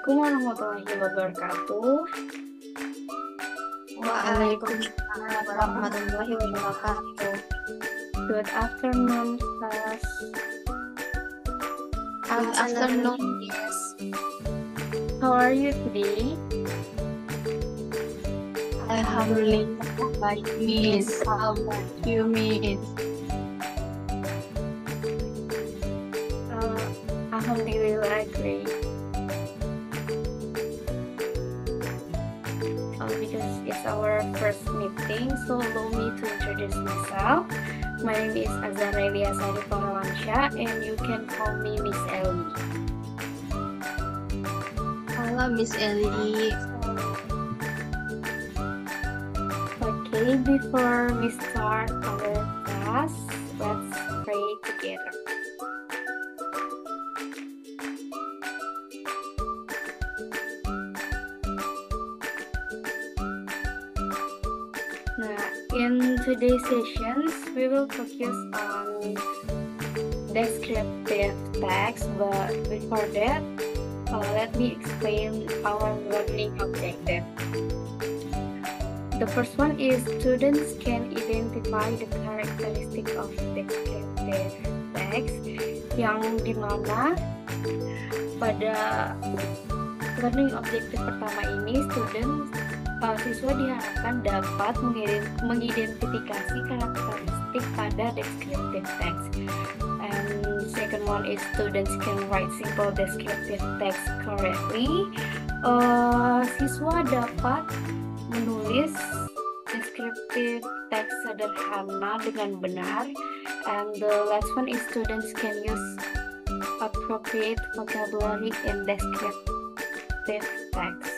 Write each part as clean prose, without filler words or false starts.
Assalamualaikum warahmatullahi wabarakatuh. Waalaikumsalam warahmatullahi wabarakatuh. Good afternoon, class. Good afternoon, yes. How are you today? Alhamdulillah, baik, Miss. How about you, Miss? Alhamdulillah, great. Because it's our first meeting, so allow me to introduce myself. My name is Azarelia Sari Parawansyah, and you can call me Miss Ellie. Halo, Miss Ellie. Okay, before we start our class, let's pray together. In today's sessions, we will focus on descriptive text, but before that, let me explain our learning objective. The first one is students can identify the characteristic of descriptive text, yang dimana pada learning objective pertama ini siswa diharapkan dapat mengidentifikasi karakteristik pada descriptive text. And second one is students can write simple descriptive text correctly. Siswa dapat menulis descriptive text sederhana dengan benar. And the last one is students can use appropriate vocabulary in descriptive text.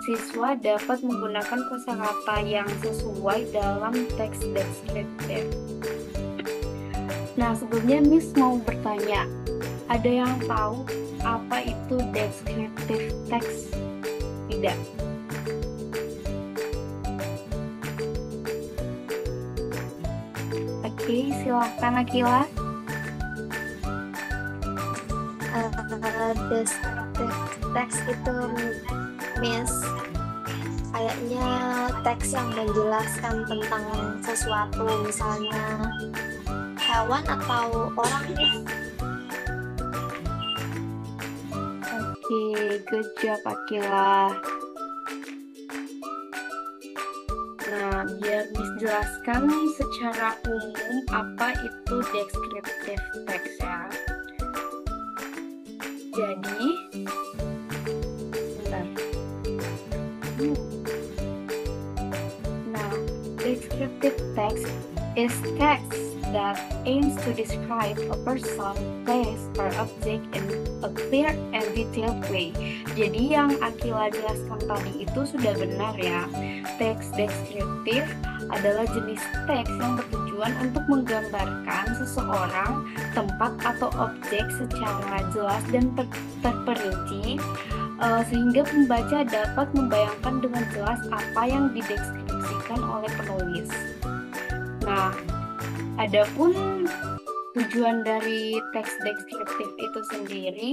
Siswa dapat menggunakan kosakata yang sesuai dalam teks deskriptif. Nah, sebelumnya Miss mau bertanya, ada yang tahu apa itu deskriptif teks? Tidak? Oke, silahkan Akila. Deskriptif teks itu, Miss, kayaknya teks yang menjelaskan tentang sesuatu, misalnya hewan atau orang, Miss. Oke, good job Akila. Nah, biar Miss jelaskan secara umum apa itu descriptive text ya. Jadi, descriptive text is text that aims to describe a person, place, or object in a clear and detailed way. Jadi yang Akila jelaskan tadi itu sudah benar ya. Teks deskriptif adalah jenis teks yang bertujuan untuk menggambarkan seseorang, tempat, atau objek secara jelas dan terperinci, sehingga pembaca dapat membayangkan dengan jelas apa yang dideskripsikan oleh penulis. Nah, adapun tujuan dari teks deskriptif itu sendiri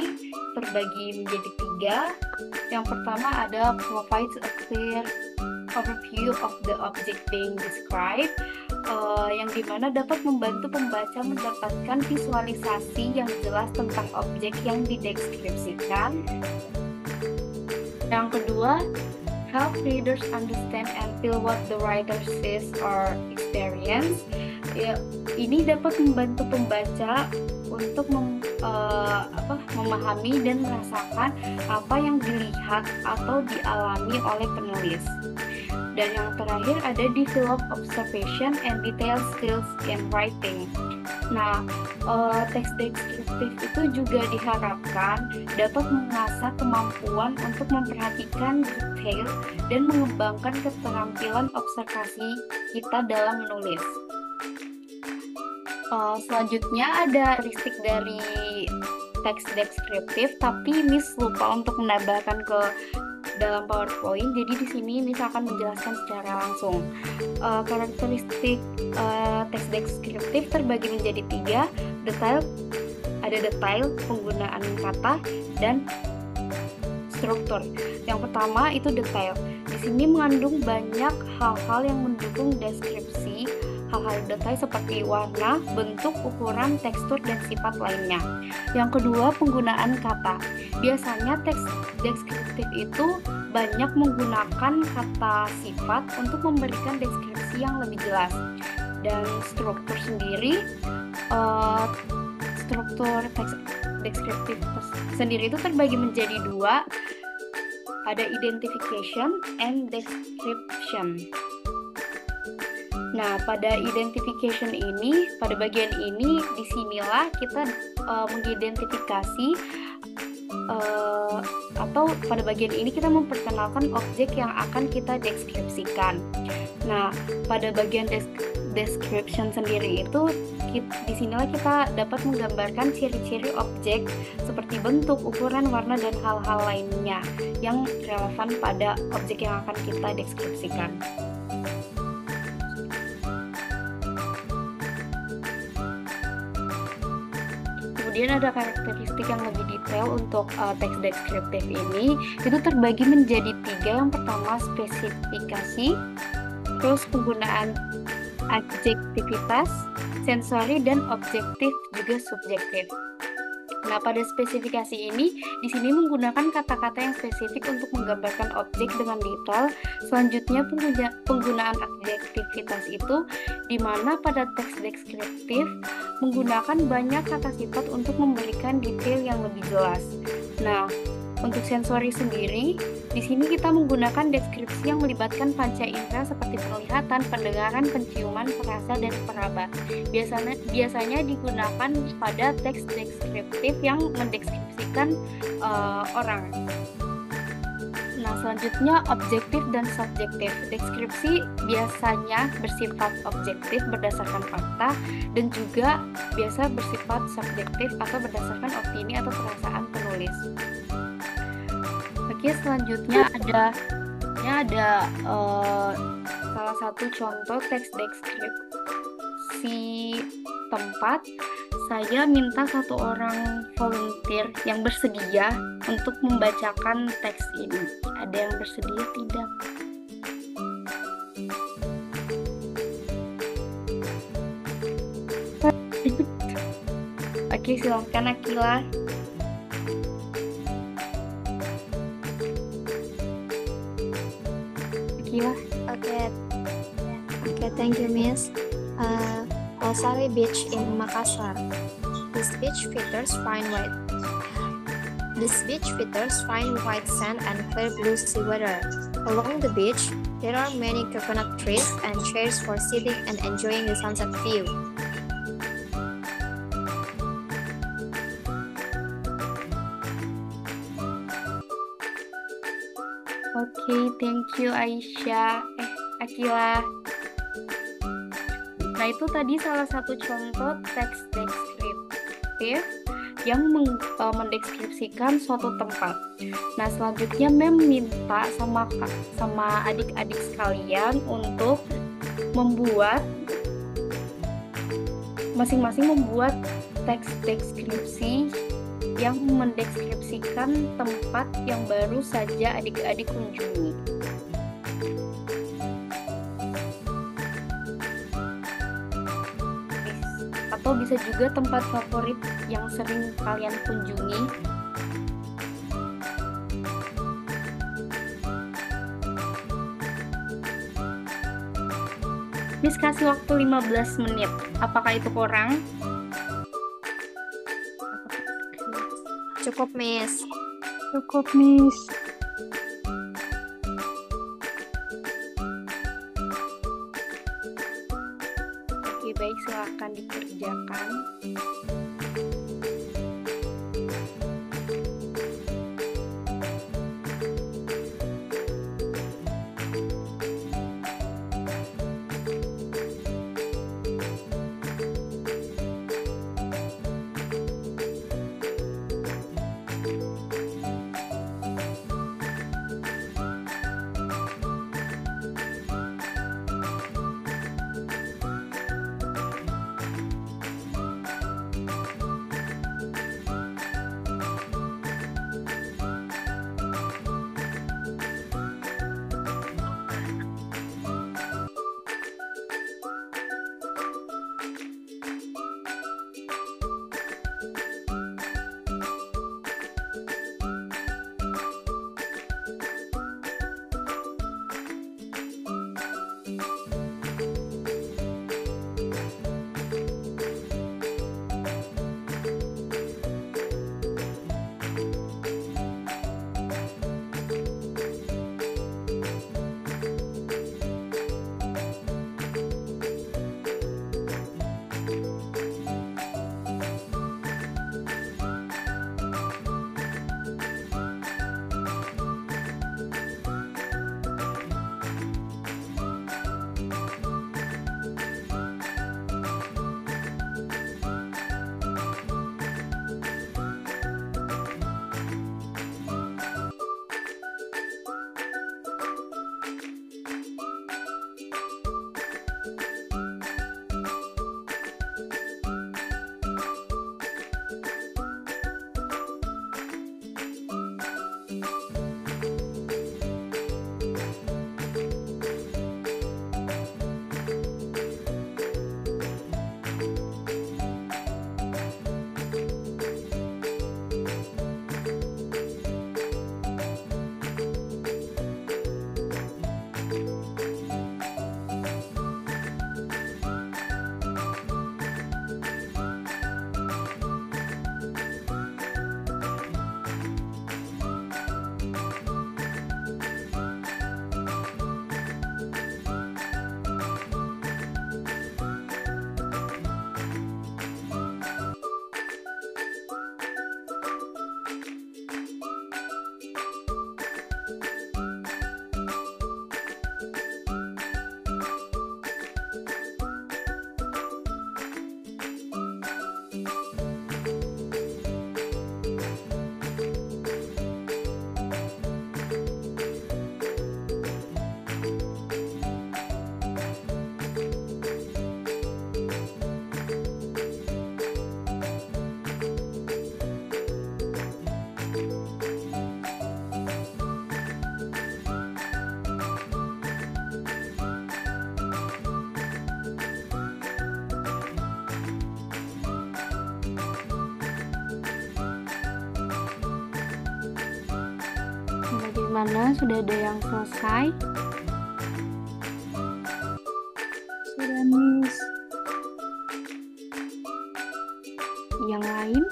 terbagi menjadi 3. Yang pertama ada provides a clear overview of the object being described, yang dimana dapat membantu pembaca mendapatkan visualisasi yang jelas tentang objek yang dideskripsikan. Yang kedua, help readers understand and feel what the writer says or experience. Ya, ini dapat membantu pembaca untuk memahami dan merasakan apa yang dilihat atau dialami oleh penulis. Dan yang terakhir ada develop observation and detail skills in writing. Nah, teks deskriptif itu juga diharapkan dapat mengasah kemampuan untuk memperhatikan detail dan mengembangkan keterampilan observasi kita dalam menulis. Selanjutnya ada karakteristik dari teks deskriptif, tapi Miss lupa untuk menambahkan ke dalam PowerPoint. Jadi di sini Miss akan menjelaskan secara langsung. Karakteristik teks deskriptif terbagi menjadi 3. Ada detail, penggunaan kata, dan struktur. Yang pertama itu detail. Di sini mengandung banyak hal-hal yang mendukung deskripsi, hal-hal detail seperti warna, bentuk, ukuran, tekstur, dan sifat lainnya. Yang kedua, penggunaan kata. Biasanya teks deskriptif itu banyak menggunakan kata sifat untuk memberikan deskripsi yang lebih jelas. Dan struktur sendiri, struktur teks deskriptif sendiri itu terbagi menjadi dua, ada identification and description. Nah, pada identification ini, pada bagian ini, disinilah kita mengidentifikasi atau pada bagian ini kita memperkenalkan objek yang akan kita deskripsikan. Nah, pada bagian description sendiri itu, disinilah kita dapat menggambarkan ciri-ciri objek seperti bentuk, ukuran, warna, dan hal-hal lainnya yang relevan pada objek yang akan kita deskripsikan. Kemudian ada karakteristik yang lebih detail untuk teks deskriptif ini, itu terbagi menjadi 3. Yang pertama spesifikasi, terus penggunaan adjektivitas, sensori, dan objektif juga subjektif. Nah, pada spesifikasi ini, di sini menggunakan kata-kata yang spesifik untuk menggambarkan objek dengan detail. Selanjutnya, penggunaan adjektivitas itu, di mana pada teks deskriptif menggunakan banyak kata sifat untuk memberikan detail yang lebih jelas. Nah, untuk sensori sendiri, di sini kita menggunakan deskripsi yang melibatkan panca indera seperti penglihatan, pendengaran, penciuman, perasa, dan peraba. Biasanya digunakan pada teks deskriptif yang mendeskripsikan orang. Nah, selanjutnya objektif dan subjektif. Deskripsi biasanya bersifat objektif berdasarkan fakta dan juga biasa bersifat subjektif atau berdasarkan opini atau perasaan penulis. Oke, selanjutnya ada salah satu contoh teks deskripsi tempat. Saya minta satu orang volunteer yang bersedia untuk membacakan teks ini. Ada yang bersedia tidak? Oke, silakan Akila. Okay, thank you, Miss. Losari Beach in Makassar. This beach features fine white sand and clear blue sea weather. Along the beach, there are many coconut trees and chairs for sitting and enjoying the sunset view. Oke, thank you Aisyah. Akila. Nah, itu tadi salah satu contoh teks deskriptif yang mendeskripsikan suatu tempat. Nah, selanjutnya Mem minta sama adik-adik sekalian untuk masing-masing membuat teks deskripsi yang mendeskripsikan tempat yang baru saja adik-adik kunjungi. Atau bisa juga tempat favorit yang sering kalian kunjungi. Miss kasih waktu 15 menit. Apakah itu kurang? Cukup, Miss. Cukup, Miss. Oke, baik, silakan dikerjakan. bagaimana? Sudah ada yang selesai? Sudah, Miss. Yang lain?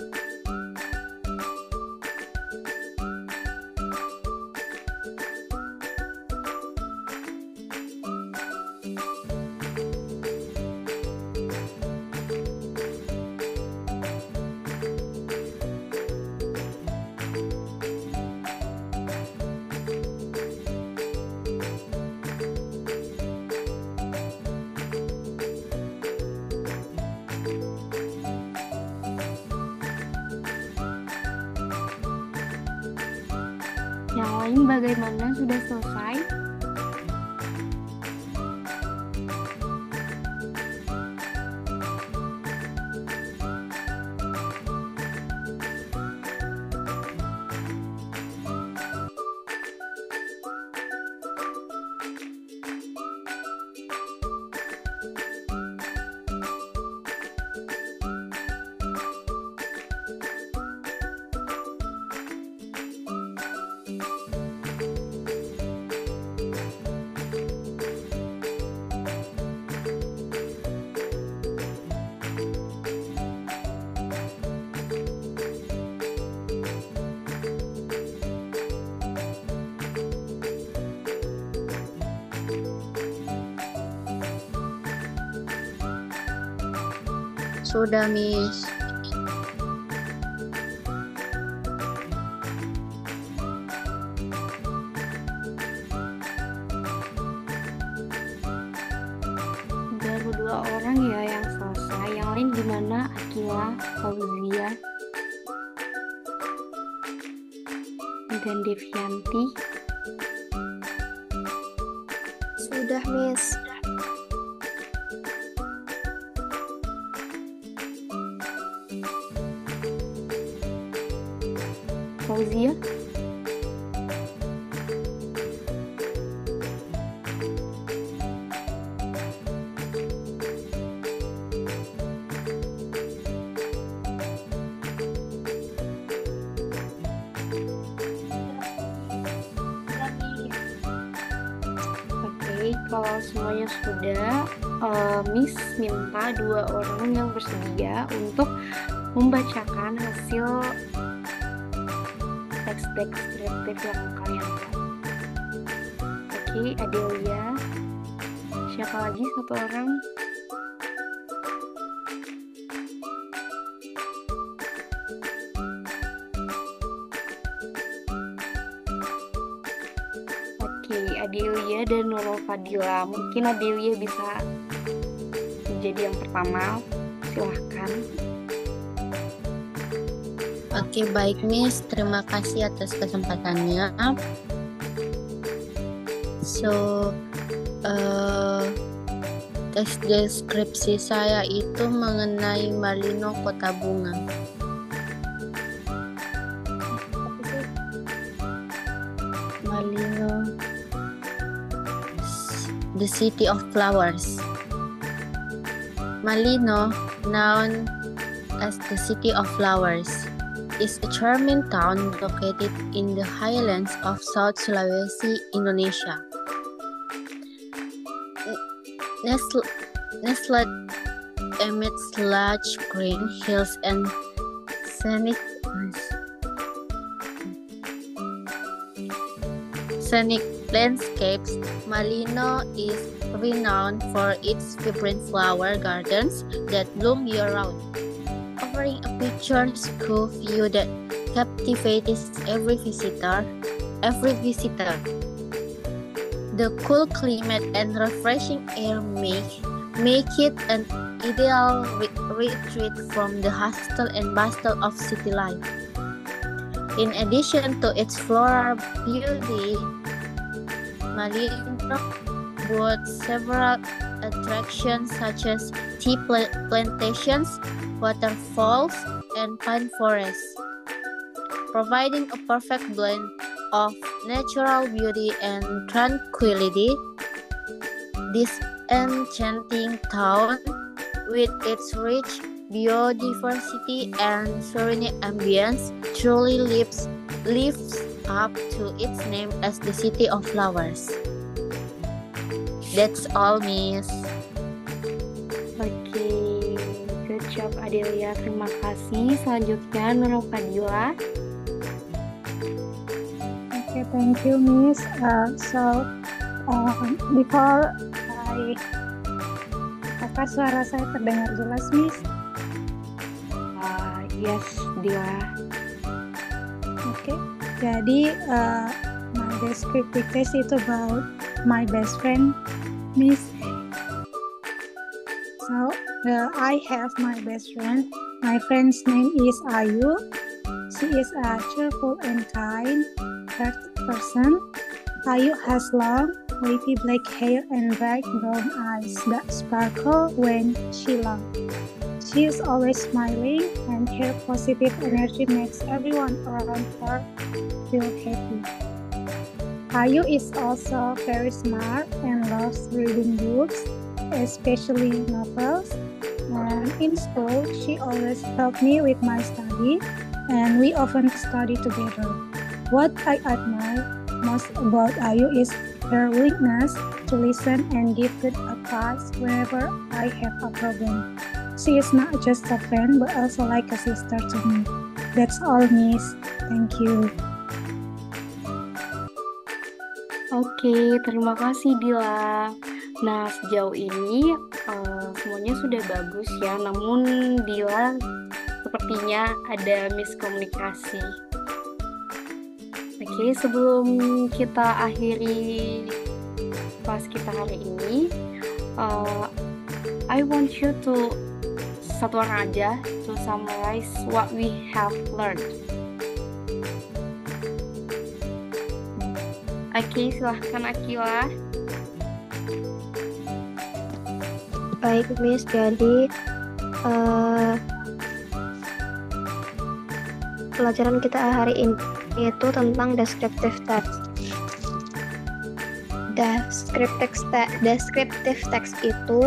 Yang lain bagaimana? Sudah selesai? Sudah, Miss. Baru 2 orang ya yang selesai. Yang lain gimana? Akila, Fauzia, dan Devianti. Sudah, Miss. Fauzia? Oke, kalau semuanya sudah, Miss minta 2 orang yang bersedia untuk membacakan hasil teks deskriptif yang kalian buat. Oke, Adelia. Siapa lagi 1 orang? Oke, Adelia dan Nurul Fadila. Mungkin Adelia bisa menjadi yang pertama. Silahkan. Oke, baik, Miss. Terima kasih atas kesempatannya. Teks deskripsi saya itu mengenai Malino Kota Bunga. Malino, the City of Flowers. Malino, known as the City of Flowers, is a charming town located in the highlands of South Sulawesi, Indonesia. Nestled amidst large green hills and scenic landscapes, Malino is renowned for its vibrant flower gardens that bloom year-round, offering a picturesque view that captivates every visitor. The cool climate and refreshing air make it an ideal retreat from the hustle and bustle of city life. In addition to its floral beauty, Malino boasts several attractions such as tea plantations, waterfalls, and pine forests, providing a perfect blend of natural beauty and tranquility. This enchanting town, with its rich biodiversity and serene ambience, truly lives up to its name as the City of Flowers. That's all, Miss. Oke, good job Adelia. Terima kasih. Selanjutnya Nurul Fadila. Okay, thank you, Miss. Before apakah suara saya terdengar jelas, Miss? Yes, Dila. Oke, jadi my descriptive text is about my best friend, Miss. So, I have my best friend. My friend's name is Ayu. She is a cheerful and kind-hearted person. Ayu has long, wavy black hair and bright brown eyes that sparkle when she laughs. She is always smiling, and her positive energy makes everyone around her feel happy. Ayu is also very smart and loves reading books, especially novels. And in school, she always helped me with my study, and we often study together. What I admire most about Ayu is her willingness to listen and give good advice whenever I have a problem. She is not just a friend, but also like a sister to me. That's all, Miss. Thank you. Oke, terima kasih Dila. Nah, sejauh ini semuanya sudah bagus ya, namun Dila sepertinya ada miskomunikasi. Oke, sebelum kita akhiri kelas kita hari ini, I want you to satu orang aja to summarize what we have learned. Oke, silahkan Akila. Baik, Miss. Jadi pelajaran kita hari ini itu tentang descriptive text. Descriptive text itu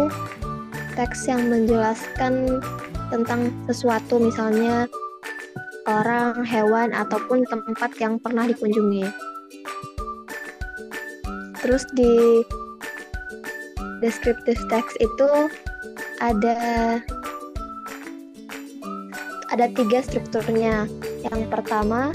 teks yang menjelaskan tentang sesuatu, misalnya orang, hewan, ataupun tempat yang pernah dikunjungi. Terus di descriptive text itu ada 3 strukturnya. Yang pertama,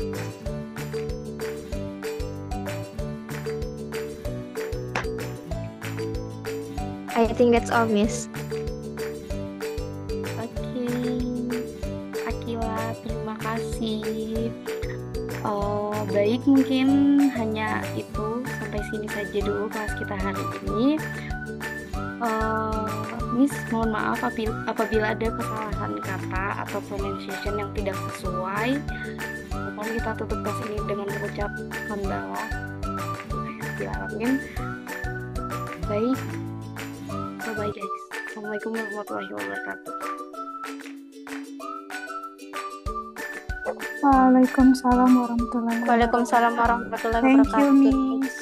I think that's all, Miss. Oke, Akila, terima kasih. Baik, mungkin hanya itu, sampai sini saja dulu kelas kita hari ini. Miss, mohon maaf apabila ada kesalahan kata atau pronunciation yang tidak sesuai. Mohon kita tutup kelas ini dengan mengucap hamdalah. Baik, bye guys. Assalamualaikum warahmatullahi wabarakatuh. Waalaikumsalam warahmatullahi wabarakatuh. Waalaikumsalam warahmatullahi Thank wabarakatuh. you, Miss.